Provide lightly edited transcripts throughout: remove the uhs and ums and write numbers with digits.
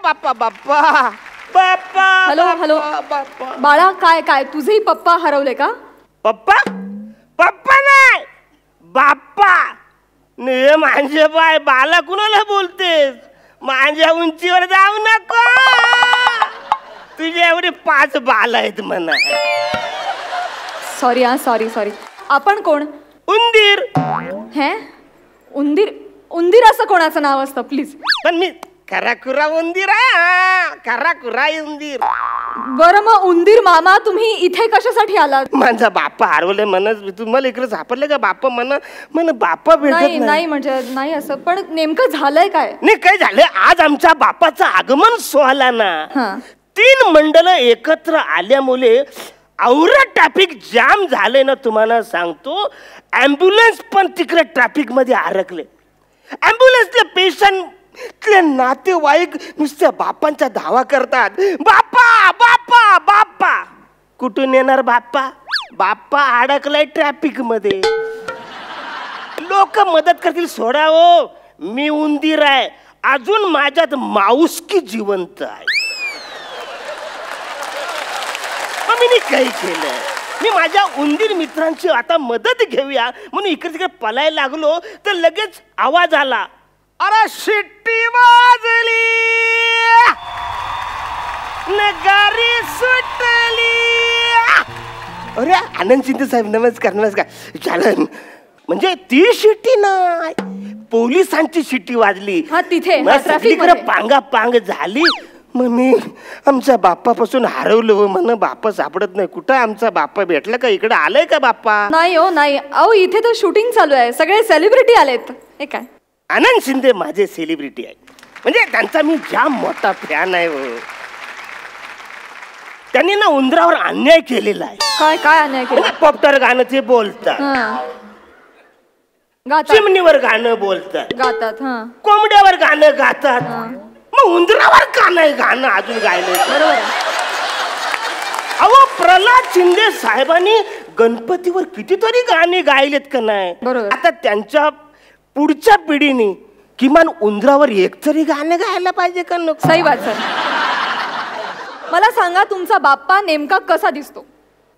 बाप्पा बाप्पा बाप्पा. Hello hello बाळा, काय काय तुझेही पप्पा हरवले का? पप्पा पप्पा नाही बाप्पा. ने माझे बाय बाला कुणाला बोलतेस? माझ्या उंचीवर जाऊ नको. तुझ्या एवढे 5 बाल आहेत म्हणा. सॉरी हा, सॉरी सॉरी. आपण कोण? उंदीर. हे उंदीर? उंदीर असं कोणाचं नाव असतं प्लीज? पण मी खराखुरा उंदीर आहे. खराखुरा उंदीर. बरं मग उंदीर मामा तुम्ही इथे कशासाठी आलात? माझा बाप्पा हरवले म्हणत तुम्हाला इकडे सापडले का? बाप्पा म्हण बाप्पा भेटत नाही म्हणजे नाही असं, पण नेमकं झालंय काय? नाही काय झालंय, आज आमच्या बाप्पाचं आगमन सोहळा ना. 3 मंडळ एकत्र आल्यामुळे औरा ट्रॅफिक जाम झाले ना. तुम्हाला सांगतो, ॲम्ब्युलन्स पण तिकडे ट्रॅफिक मध्ये अडकले. ॲम्ब्युलन्सले पेशंटले नातेवाईक नुसत्या बाप्पांचा धावा करतात. बाप्पा बाप्पा बाप्पा. कुठून येणार बाप्पा? बाप्पा अडकलाय ट्रॅफिक मध्ये. लोक मदत करतील. सोडा हो, मी उंदीर आहे, अजून माझ्यात माऊसकी जिवंत आहे. मी काही केलं, मी माझ्या उंदीर मित्रांची आता मदत घेऊया म्हणून इकडे तिकडे पलायला लागलो तर लगेच आवाज आला. अरे शिट्टी वाजली, नगारी सुटली. अरे आनंद शिंदे साहेब नमस्कार. नमस्कार. चालन म्हणजे ती शिट्टी नाही, पोलिसांची शिट्टी वाजली. तिथे पांगा पांग झाली. मग मी आमच्या बाप्पापासून हरवलो म्हण. बाप्पा सापडत नाही. कुठं आमचा बाप्पा भेटला का? इकडे आलाय का बाप्पा? नाही हो नाही. अहो इथे तर शूटिंग चालू आहे, सगळे सेलिब्रिटी आलेत. हे काय? आनंद शिंदे माझे सेलिब्रिटी आहे, म्हणजे त्यांचा मी जाम मोठा फॅन आहे. हो, त्यांनी ना उंदरावर अन्याय केलेला आहे. काय काय अन्याय केला? पॉप्टर गाणं ते बोलतात, चिमणीवर गाणं गातात, कोंबड्यावर गाणं गातात. मग उंदरावर का नाही गाणं अजून गायलं? बरोबर. अहो प्रल्हाद शिंदे साहेबांनी गणपतीवर कितीतरी गाणी गायलेत का नाही? बरोबर. आता त्यांच्या पुढच्या पिढीने किमान उंदरावर एक तरी गाणं गायला पाहिजे का नको? सही बात सर. मला सांगा तुमचा बाप्पा नेमका कसा दिसतो?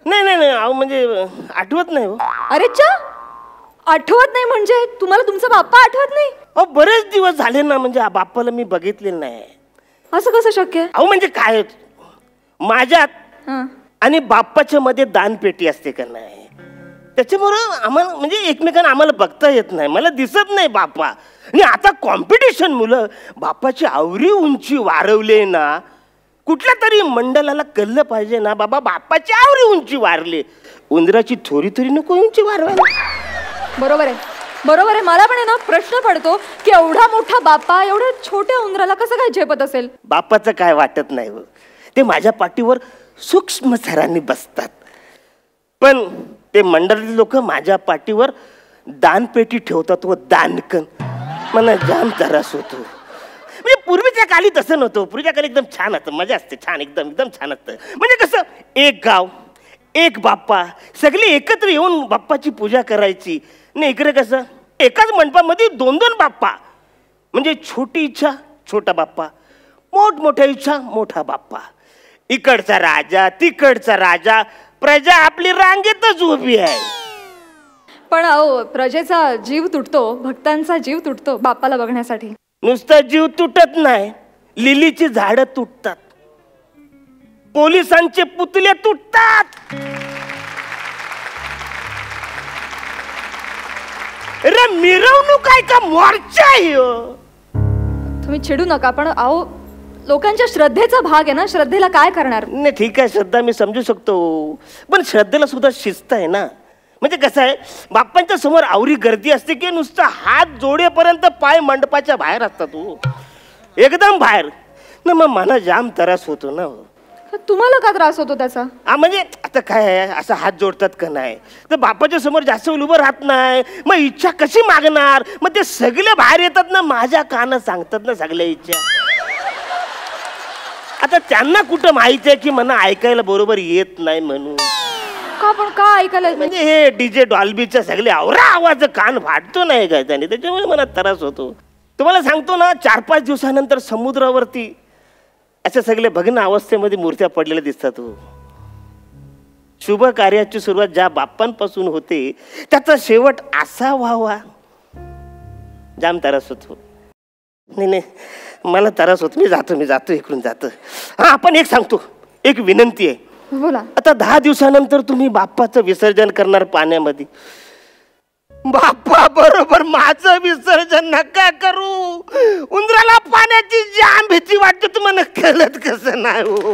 नाही अहो म्हणजे आठवत नाही. हो अरे चा, आठवत नाही म्हणजे तुम्हाला तुमचा बाप्पा आठवत नाही? अहो बरेच दिवस झाले ना, म्हणजे बाप्पाला मी बघितलेलं नाही. असं कसं शक्य? अहो म्हणजे काय, माझ्यात आणि बाप्पाच्या मध्ये दानपेटी असते का नाही, त्याच्यामुळं आम्हाला म्हणजे एकमेकांना आम्हाला बघता येत नाही. मला दिसत नाही बाप्पा. आणि आता कॉम्पिटिशन मुलं बाप्पाची आवरी उंची वाढवले ना, कुठल्या तरी मंडळाला कळलं पाहिजे ना बाबा बाप्पाची आवरी उंची वाढली, उंदराची थोडी तरी नको उंची वाढवायला. बरोबर आहे, बरोबर आहे. मला पण आहे ना प्रश्न पडतो की एवढा मोठा बाप्पा एवढ्या छोट्या उंदराला कसं काय झेपत असेल? बाप्पाचं काय वाटत नाही. ते माझ्या पाठीवर सूक्ष्म सरांनी बसतात, पण ते मंडळातील लोक माझ्या पाठीवर दानपेटी ठेवतात व दानकन. मला जाम त्रास होतो. म्हणजे पूर्वीच्या काली तसं नव्हतं. पूर्वीच्या काली एकदम छान होतं, मजा असते, छान एकदम छान असतं. म्हणजे कसं एक गाव एक बाप्पा, सगळे एकत्र येऊन बाप्पाची पूजा करायची. नाही इकडे कसं एकाच मंडपामध्ये 2-2 बाप्पा. म्हणजे छोटी इच्छा छोटा बाप्पा, मोठमोठ्या इच्छा मोठा बाप्पा. इकडचा राजा तिकडचा राजा, प्रजा आपली रांगेतच उभी आहे. पण अहो प्रजेचा जीव तुटतो, भक्तांचा जीव तुटतो बाप्पाला बघण्यासाठी. नुसता जीव तुटत नाही, लिलीची झाडं तुटतात, पोलिसांचे पुतळे तुटतात. अरे मिरवणूक आहे का मोर्चा आहे? तुम्ही चिडू नका, पण अहो लोकांच्या श्रद्धेचा भाग आहे ना, श्रद्धेला काय करणार? नाही ठीक आहे, श्रद्धा मी समजू शकतो, पण श्रद्धेला सुद्धा शिस्त आहे ना. म्हणजे कसं आहे, बाप्पांच्या समोर आवरी गर्दी असते की नुसतं हात जोडेपर्यंत पाय मंडपाच्या बाहेर असतात, एकदम बाहेर ना. मग मला जाम त्रास होतो ना. तुम्हाला का त्रास होतो त्याचा? म्हणजे आता काय आहे, असं हात जोडतात का नाही तर बाप्पाच्या समोर जास्त उभं राहत नाही, मग इच्छा कशी मागणार? मग ते सगळे बाहेर येतात ना, माझ्या कानात सांगतात ना सगळ्या इच्छा. आता त्यांना कुठं माहिती आहे की मला ऐकायला बरोबर येत नाही म्हणून. का पण का ऐकायला? म्हणजे हे डीजे डॉल्बीचा सगळे आवरा आवाज कान फाटतो नाही का त्याने, त्याच्यामुळे मला त्रास होतो. तुम्हाला सांगतो ना, 4-5 दिवसानंतर समुद्रावरती अशा सगळे भग्न अवस्थेमध्ये मूर्त्या पडलेल्या दिसतात हो. शुभ कार्याची सुरुवात ज्या बाप्पांपासून होते त्याचा शेवट असा व्हावा, जाम त्रास होतो. नाही नाही, मला त्रास होतो. मी जातो इकडून जातो. हा, आपण एक सांगतो, एक विनंती आहे. बोला. आता 10 दिवसानंतर तुम्ही बाप्पाचं विसर्जन करणार पाण्यामध्ये. बाप्पा बरोबर माझं विसर्जन नका करू. उंदराला पाण्याची जाम भीती वाटते, तुम्हाला कळत कसं नाही हो.